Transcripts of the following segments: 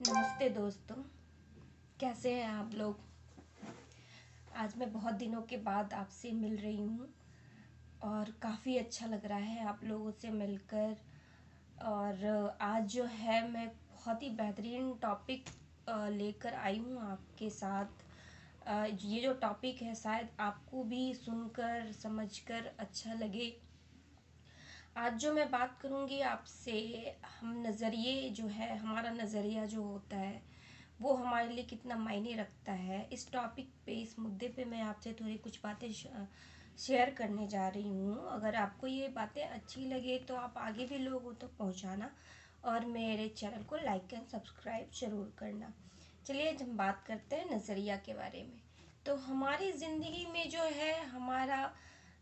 नमस्ते दोस्तों। कैसे हैं आप लोग। आज मैं बहुत दिनों के बाद आपसे मिल रही हूँ और काफ़ी अच्छा लग रहा है आप लोगों से मिलकर। और आज जो है मैं बहुत ही बेहतरीन टॉपिक लेकर आई हूँ आपके साथ। ये जो टॉपिक है शायद आपको भी सुनकर समझकर अच्छा लगे। आज जो मैं बात करूँगी आपसे, हम नज़रिए जो है, हमारा नज़रिया जो होता है वो हमारे लिए कितना मायने रखता है। इस टॉपिक पे, इस मुद्दे पे मैं आपसे थोड़ी कुछ बातें शेयर करने जा रही हूँ। अगर आपको ये बातें अच्छी लगे तो आप आगे भी लोगों तक पहुँचाना और मेरे चैनल को लाइक एंड सब्सक्राइब ज़रूर करना। चलिए आज हम बात करते हैं नज़रिया के बारे में। तो हमारी ज़िंदगी में जो है, हमारा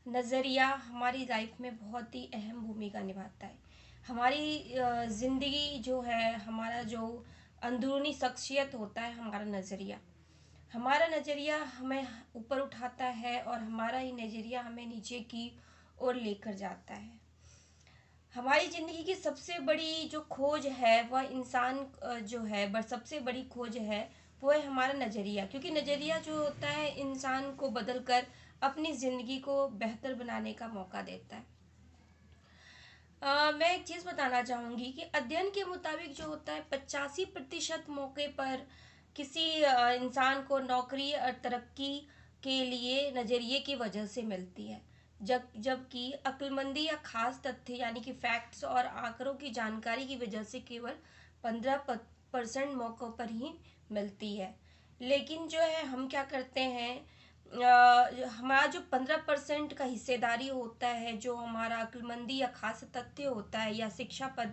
नज़रिया हमारी लाइफ में बहुत ही अहम भूमिका निभाता है। हमारी ज़िंदगी जो है, हमारा जो अंदरूनी शख्सियत होता है, हमारा नज़रिया हमें ऊपर उठाता है और हमारा ही नज़रिया हमें नीचे की ओर लेकर जाता है। हमारी ज़िंदगी की सबसे बड़ी जो खोज है वह इंसान जो है, बस सबसे बड़ी खोज है वो है हमारा नज़रिया। क्योंकि नज़रिया जो होता है इंसान को बदल कर अपनी ज़िंदगी को बेहतर बनाने का मौका देता है। मैं एक चीज़ बताना चाहूँगी कि अध्ययन के मुताबिक जो होता है 85% मौके पर किसी इंसान को नौकरी और तरक्की के लिए नज़रिए की वजह से मिलती है। जबकि अक्लमंदी या खास तथ्य यानी कि फैक्ट्स और आंकड़ों की जानकारी की वजह से केवल 15% मौक़ों पर ही मिलती है। लेकिन जो है हम क्या करते हैं, हमारा जो 15% का हिस्सेदारी होता है, जो हमारा अक्लमंदी या खास तथ्य होता है या शिक्षा पद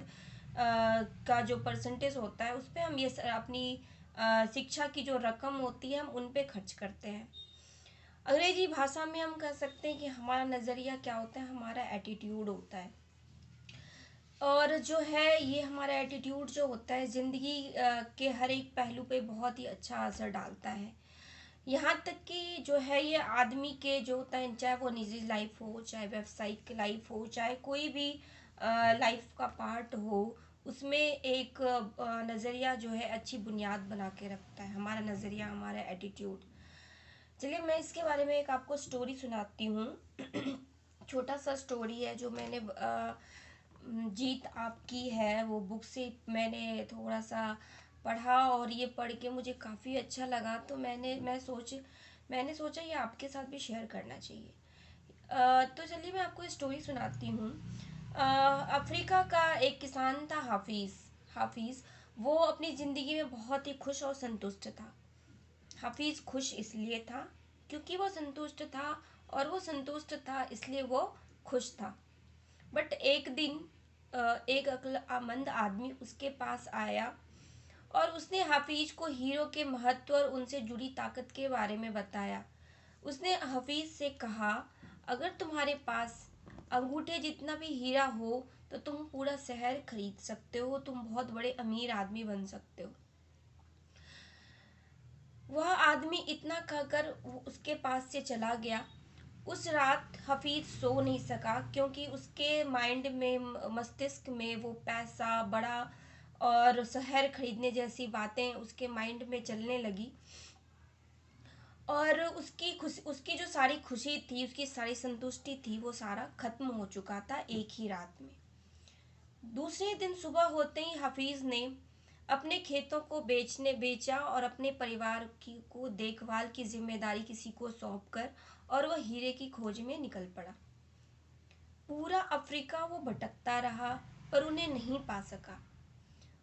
का जो परसेंटेज होता है, उस पर हम ये अपनी शिक्षा की जो रकम होती है हम उन पे खर्च करते हैं। अंग्रेजी भाषा में हम कह सकते हैं कि हमारा नज़रिया क्या होता है, हमारा एटीट्यूड होता है। और जो है ये हमारा एटीट्यूड जो होता है ज़िंदगी के हर एक पहलू पे बहुत ही अच्छा असर डालता है। यहाँ तक कि जो है ये आदमी के जो होता है, चाहे वो निजी लाइफ हो, चाहे व्यावसायिक लाइफ हो, चाहे कोई भी लाइफ का पार्ट हो, उसमें एक नज़रिया जो है अच्छी बुनियाद बना के रखता है। हमारा नज़रिया, हमारा एटीट्यूड। चलिए मैं इसके बारे में एक आपको स्टोरी सुनाती हूँ। छोटा सा स्टोरी है जो मैंने जीत आपकी है वो बुक से मैंने थोड़ा सा पढ़ा और ये पढ़ के मुझे काफ़ी अच्छा लगा। तो मैंने सोचा ये आपके साथ भी शेयर करना चाहिए। तो चलिए मैं आपको स्टोरी सुनाती हूँ। अफ्रीका का एक किसान था, हाफिज़। वो अपनी ज़िंदगी में बहुत ही खुश और संतुष्ट था। हाफिज़ खुश इसलिए था क्योंकि वो संतुष्ट था, और वो संतुष्ट था इसलिए वो खुश था। बट एक दिन एक अक्लमंद आदमी उसके पास आया और उसने हाफिज को हीरो के महत्व और उनसे जुड़ी ताकत के बारे में बताया। उसने हफीज से कहा, अगर तुम्हारे पास अंगूठे जितना भी हीरा हो तो तुम पूरा शहर खरीद सकते हो, तुम बहुत बड़े अमीर आदमी बन सकते हो। वह आदमी इतना कहकर उसके पास से चला गया। उस रात हफीज सो नहीं सका क्योंकि उसके माइंड में, मस्तिष्क में वो पैसा, बड़ा और शहर खरीदने जैसी बातें उसके माइंड में चलने लगी। और उसकी जो सारी खुशी थी, उसकी सारी संतुष्टि थी, वो सारा खत्म हो चुका था एक ही रात में। दूसरे दिन सुबह होते ही हफीज ने अपने खेतों को बेचा और अपने परिवार की को देखभाल की जिम्मेदारी किसी को सौंपकर और वह हीरे की खोज में निकल पड़ा। पूरा अफ्रीका वो भटकता रहा पर उन्हें नहीं पा सका।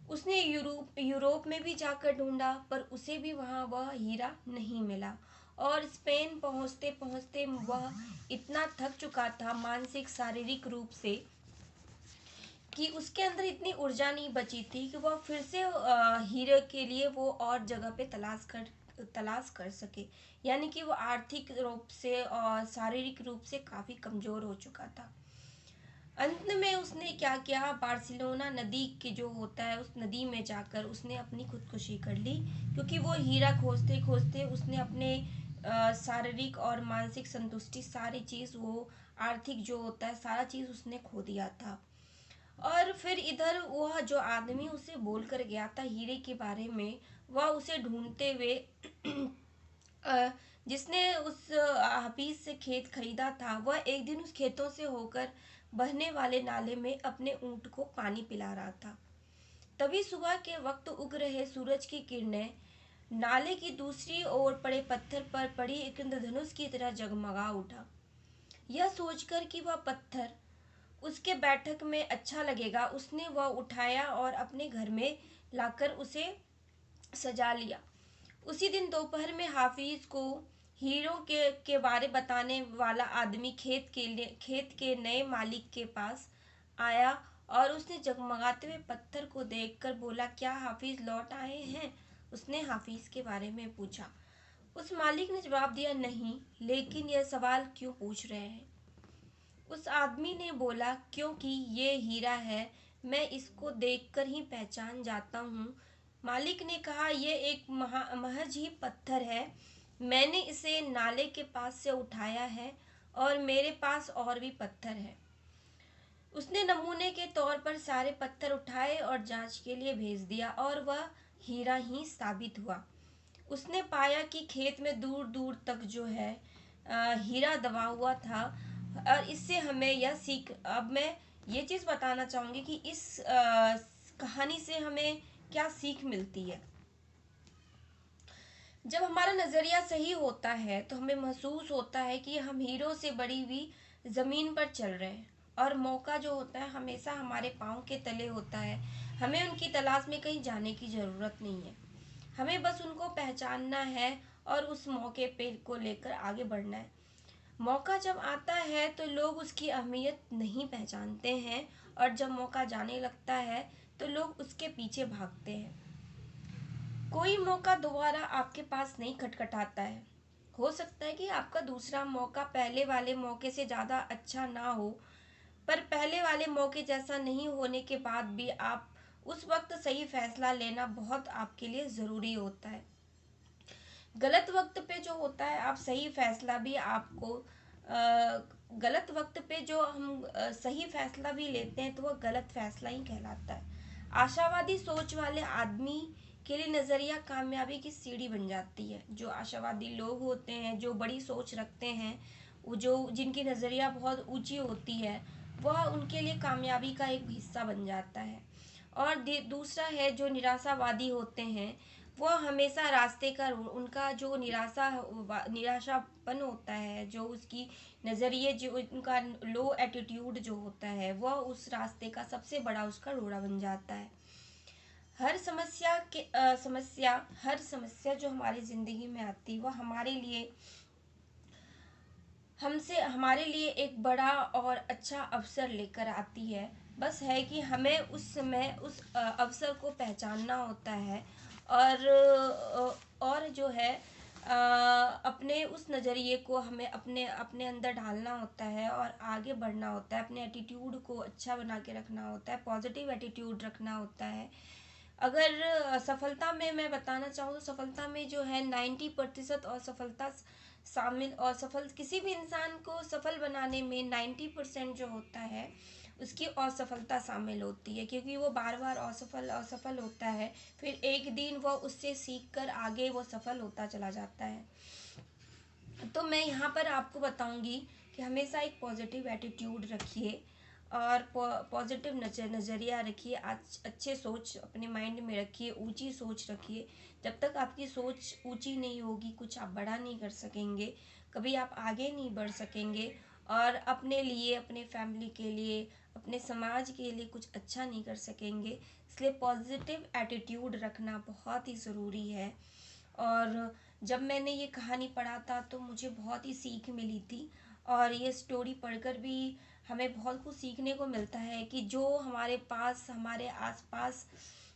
उसने यूरोप में भी जाकर ढूंढा पर उसे भी वहां वह हीरा नहीं मिला। और स्पेन पहुंचते पहुंचते वह इतना थक चुका था, मानसिक शारीरिक रूप से, कि उसके अंदर इतनी ऊर्जा नहीं बची थी कि वह फिर से हीरे के लिए वो और जगह पे तलाश कर सके। यानी कि वो आर्थिक रूप से और शारीरिक रूप से काफ़ी कमज़ोर हो चुका था। अंत में उसने क्या किया, बार्सिलोना नदी के जो होता है उस नदी में जाकर उसने अपनी खुदकुशी कर ली। क्योंकि वो हीरा खोजते खोजते उसने अपने शारीरिक और मानसिक संतुष्टि, सारी चीज़, वो आर्थिक जो होता है सारा चीज़ उसने खो दिया था। और फिर इधर वह जो आदमी उसे बोल कर गया था हीरे के बारे में, वह उसे ढूंढते हुए अ, जिसने उस हफीज से खेत खरीदा था, वह एक दिन उस खेतों से होकर बहने वाले नाले में अपने ऊंट को पानी पिला रहा था। तभी सुबह के वक्त उग रहे सूरज की किरणें नाले की दूसरी ओर पड़े पत्थर पर पड़ी एक इंद्रधनुष की तरह जगमगा उठा। यह सोचकर कि वह पत्थर उसके बैठक में अच्छा लगेगा, उसने वह उठाया और अपने घर में लाकर उसे सजा लिया। उसी दिन दोपहर में हाफिज को हीरो के बारे बताने वाला आदमी खेत के नए मालिक के पास आया और उसने जगमगाते हुए पत्थर को देखकर बोला, क्या हाफिज लौट आए हैं? उसने हाफिज के बारे में पूछा। उस मालिक ने जवाब दिया, नहीं, लेकिन यह सवाल क्यों पूछ रहे हैं? उस आदमी ने बोला, क्योंकि ये हीरा है, मैं इसको देखकर ही पहचान जाता हूँ। मालिक ने कहा, ये एक महज ही पत्थर है, मैंने इसे नाले के पास से उठाया है और मेरे पास और भी पत्थर है। उसने नमूने के तौर पर सारे पत्थर उठाए और जांच के लिए भेज दिया और वह हीरा ही साबित हुआ। उसने पाया कि खेत में दूर दूर तक जो है हीरा दबा हुआ था। और इससे हमें यह सीख, अब मैं ये चीज़ बताना चाहूँगी कि इस कहानी से हमें क्या सीख मिलती है। जब हमारा नज़रिया सही होता है तो हमें महसूस होता है कि हम हीरो से बड़ी हुई ज़मीन पर चल रहे हैं और मौका जो होता है हमेशा हमारे पाँव के तले होता है। हमें उनकी तलाश में कहीं जाने की ज़रूरत नहीं है, हमें बस उनको पहचानना है और उस मौके पे को लेकर आगे बढ़ना है। मौका जब आता है तो लोग उसकी अहमियत नहीं पहचानते हैं और जब मौका जाने लगता है तो लोग उसके पीछे भागते हैं। कोई मौका दोबारा आपके पास नहीं खटखटाता है। हो सकता है कि आपका दूसरा मौका पहले वाले मौके से ज़्यादा अच्छा ना हो, पर पहले वाले मौके जैसा नहीं होने के बाद भी आप उस वक्त सही फैसला लेना बहुत आपके लिए ज़रूरी होता है। गलत वक्त पे जो होता है आप सही फैसला भी आपको गलत वक्त पे जो हम सही फैसला भी लेते हैं तो वह गलत फैसला ही कहलाता है। आशावादी सोच वाले आदमी के लिए नज़रिया कामयाबी की सीढ़ी बन जाती है। जो आशावादी लोग होते हैं, जो बड़ी सोच रखते हैं, वो जो जिनकी नज़रिया बहुत ऊंची होती है, वह उनके लिए कामयाबी का एक हिस्सा बन जाता है। और दूसरा है जो निराशावादी होते हैं, वह हमेशा रास्ते का उनका जो निराशापन होता है, जो उसकी नज़रिए जो उनका लो एटीट्यूड जो होता है, वह उस रास्ते का सबसे बड़ा उसका रोड़ा बन जाता है। हर समस्या जो हमारी ज़िंदगी में आती है वह हमारे लिए एक बड़ा और अच्छा अवसर लेकर आती है। बस है कि हमें उस समय उस अवसर को पहचानना होता है और जो है अपने उस नज़रिए को हमें अपने अपने अंदर ढालना होता है और आगे बढ़ना होता है। अपने एटीट्यूड को अच्छा बना के रखना होता है, पॉजिटिव एटीट्यूड रखना होता है। अगर सफलता में मैं बताना चाहूँ तो सफलता में जो है 90% असफलता शामिल, और सफल किसी भी इंसान को सफल बनाने में 90% जो होता है उसकी असफलता शामिल होती है, क्योंकि वो बार बार असफल असफल होता है, फिर एक दिन वह उससे सीख कर आगे वो सफल होता चला जाता है। तो मैं यहाँ पर आपको बताऊँगी कि हमेशा एक पॉजिटिव एटीट्यूड रखिए और पॉजिटिव नज़रिया रखिए। अच्छे सोच अपने माइंड में रखिए, ऊंची सोच रखिए। जब तक आपकी सोच ऊंची नहीं होगी कुछ आप बड़ा नहीं कर सकेंगे, कभी आप आगे नहीं बढ़ सकेंगे और अपने लिए, अपने फैमिली के लिए, अपने समाज के लिए कुछ अच्छा नहीं कर सकेंगे। इसलिए पॉजिटिव एटीट्यूड रखना बहुत ही ज़रूरी है। और जब मैंने ये कहानी पढ़ा था तो मुझे बहुत ही सीख मिली थी और ये स्टोरी पढ़कर भी हमें बहुत कुछ सीखने को मिलता है कि जो हमारे पास, हमारे आसपास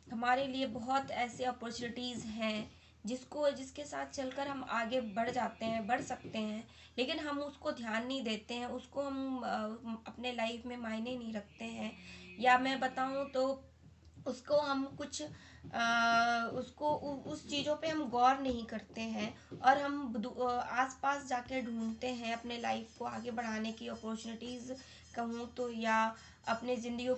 हमारे लिए बहुत ऐसे अपॉर्चुनिटीज़ हैं जिसके साथ चलकर हम आगे बढ़ जाते हैं, बढ़ सकते हैं, लेकिन हम उसको ध्यान नहीं देते हैं, उसको हम अपने लाइफ में मायने नहीं रखते हैं, या मैं बताऊं तो उसको हम कुछ उस चीज़ों पे हम गौर नहीं करते हैं, और हम आसपास जाके ढूंढते हैं अपने लाइफ को आगे बढ़ाने की अपॉर्चुनिटीज़ कहूँ तो, या अपने ज़िंदगी को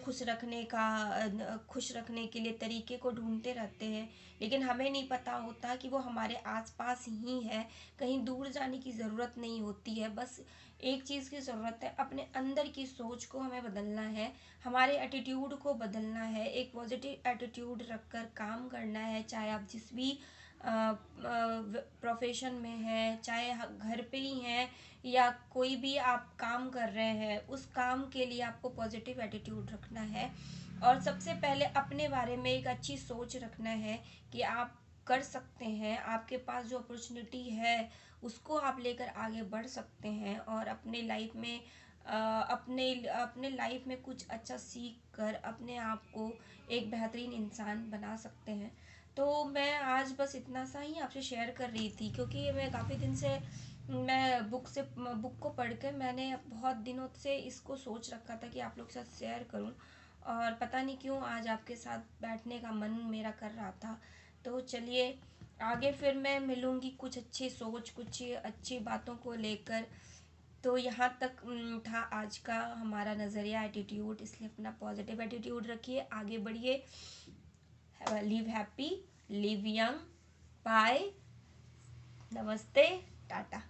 खुश रखने के लिए तरीके को ढूंढते रहते हैं। लेकिन हमें नहीं पता होता कि वो हमारे आसपास ही है, कहीं दूर जाने की ज़रूरत नहीं होती है। बस एक चीज़ की ज़रूरत है, अपने अंदर की सोच को हमें बदलना है, हमारे एटीट्यूड को बदलना है, एक पॉजिटिव एटीट्यूड रखकर काम करना है। चाहे आप जिस भी प्रोफेशन में हैं, चाहे घर पे ही हैं, या कोई भी आप काम कर रहे हैं, उस काम के लिए आपको पॉजिटिव एटीट्यूड रखना है। और सबसे पहले अपने बारे में एक अच्छी सोच रखना है कि आप कर सकते हैं, आपके पास जो अपॉर्चुनिटी है उसको आप लेकर आगे बढ़ सकते हैं, और अपने लाइफ में अपने लाइफ में कुछ अच्छा सीख कर अपने आप को एक बेहतरीन इंसान बना सकते हैं। तो मैं आज बस इतना सा ही आपसे शेयर कर रही थी, क्योंकि मैं काफ़ी दिन से मैं बुक को पढ़ कर मैंने बहुत दिनों से इसको सोच रखा था कि आप लोग के साथ शेयर करूं, और पता नहीं क्यों आज आपके साथ बैठने का मन मेरा कर रहा था। तो चलिए, आगे फिर मैं मिलूंगी कुछ अच्छी सोच, कुछ अच्छी बातों को लेकर। तो यहाँ तक था आज का हमारा नज़रिया एटीट्यूड, इसलिए अपना पॉजिटिव एटीट्यूड रखिए, आगे बढ़िए। Live happy, live young. Bye, नमस्ते, टाटा।